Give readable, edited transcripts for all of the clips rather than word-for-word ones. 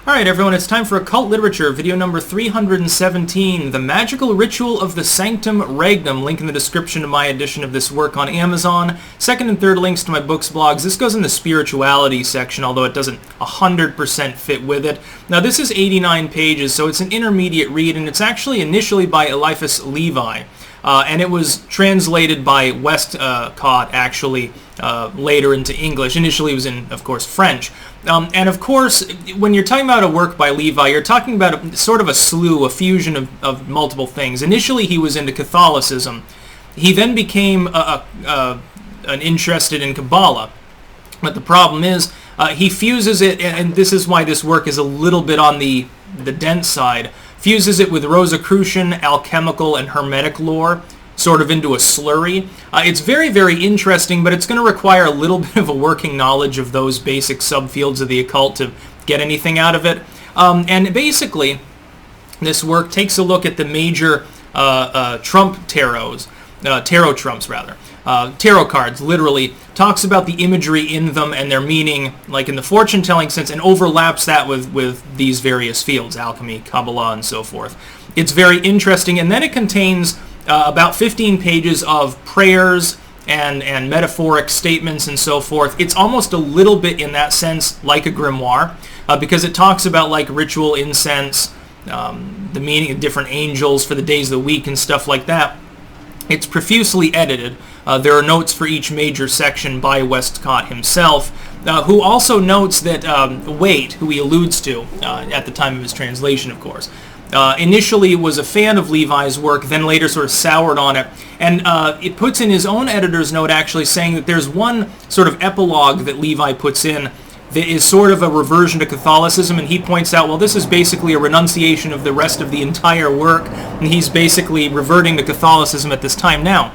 Alright everyone, it's time for Occult Literature, video number 317, The Magical Ritual of the Sanctum, Regnum. Link in the description to my edition of this work on Amazon. Second and third links to my books, blogs. This goes in the spirituality section, although it doesn't 100% fit with it. Now this is 89 pages, so it's an intermediate read, and it's actually initially by Eliphas Levi. And it was translated by Westcott, actually, later into English. Initially it was in, of course, French. And of course, when you're talking about a work by Levi, you're talking about sort of a fusion of multiple things. Initially he was into Catholicism. He then became interested in Kabbalah. But the problem is, he fuses it, and this is why this work is a little bit on the dense side, fuses it with Rosicrucian, alchemical, and Hermetic lore, sort of into a slurry. It's very, very interesting, but it's going to require a little bit of a working knowledge of those basic subfields of the occult to get anything out of it. And basically, this work takes a look at the major trump tarots, tarot trumps rather. Tarot cards, literally, talks about the imagery in them and their meaning, like in the fortune-telling sense, and overlaps that with these various fields, alchemy, Kabbalah, and so forth. It's very interesting, and then it contains about 15 pages of prayers and metaphoric statements and so forth. It's almost a little bit, in that sense, like a grimoire, because it talks about like ritual incense, the meaning of different angels for the days of the week and stuff like that. It's profusely edited. There are notes for each major section by Westcott himself, who also notes that Waite, who he alludes to at the time of his translation, of course, initially was a fan of Levi's work, then later sort of soured on it, and it puts in his own editor's note actually saying that there's one sort of epilogue that Levi puts in that is sort of a reversion to Catholicism, and he points out, well, this is basically a renunciation of the rest of the entire work, and he's basically reverting to Catholicism at this time. Now,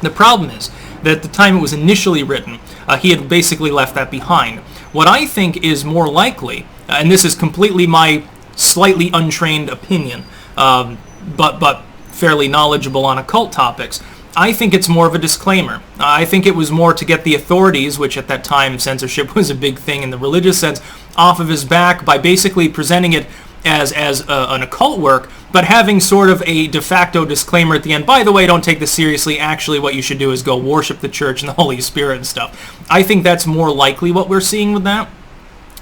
the problem is that at the time it was initially written, he had basically left that behind. What I think is more likely, and this is completely my slightly untrained opinion, but fairly knowledgeable on occult topics, I think it's more of a disclaimer. I think it was more to get the authorities, which at that time censorship was a big thing in the religious sense, off of his back by basically presenting it as an occult work, but having sort of a de facto disclaimer at the end. By the way, don't take this seriously. Actually, what you should do is go worship the church and the Holy Spirit and stuff. I think that's more likely what we're seeing with that.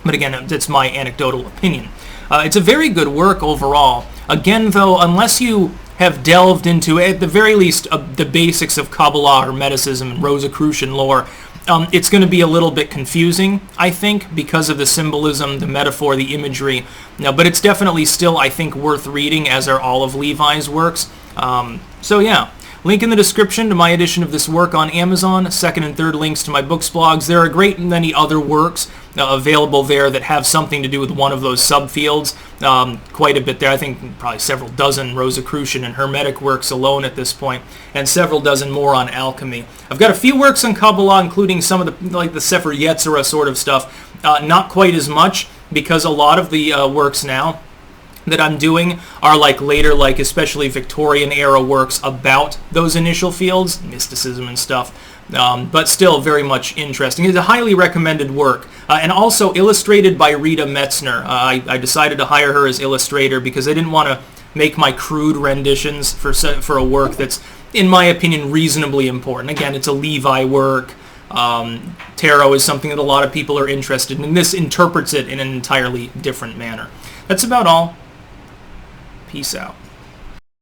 But again, it's my anecdotal opinion. It's a very good work overall. Again, though, unless you have delved into, at the very least, the basics of Kabbalah, Hermeticism, and Rosicrucian lore, it's going to be a little bit confusing, I think, because of the symbolism, the metaphor, the imagery. Now, but it's definitely still, I think, worth reading, as are all of Levi's works. So yeah, link in the description to my edition of this work on Amazon. Second and third links to my books, blogs. There are a great many other works available there that have something to do with one of those subfields. Quite a bit there. I think probably several dozen Rosicrucian and Hermetic works alone at this point, and several dozen more on alchemy. I've got a few works on Kabbalah, including some of the, like the Sefer Yetzirah sort of stuff. Not quite as much, because a lot of the works now that I'm doing are like later, like especially Victorian era works about those initial fields, mysticism and stuff, but still very much interesting. It's a highly recommended work, and also illustrated by Rita Metzner. I decided to hire her as illustrator because I didn't want to make my crude renditions for a work that's, in my opinion, reasonably important. Again, it's a Levi work. Tarot is something that a lot of people are interested in, and this interprets it in an entirely different manner. That's about all. Peace out.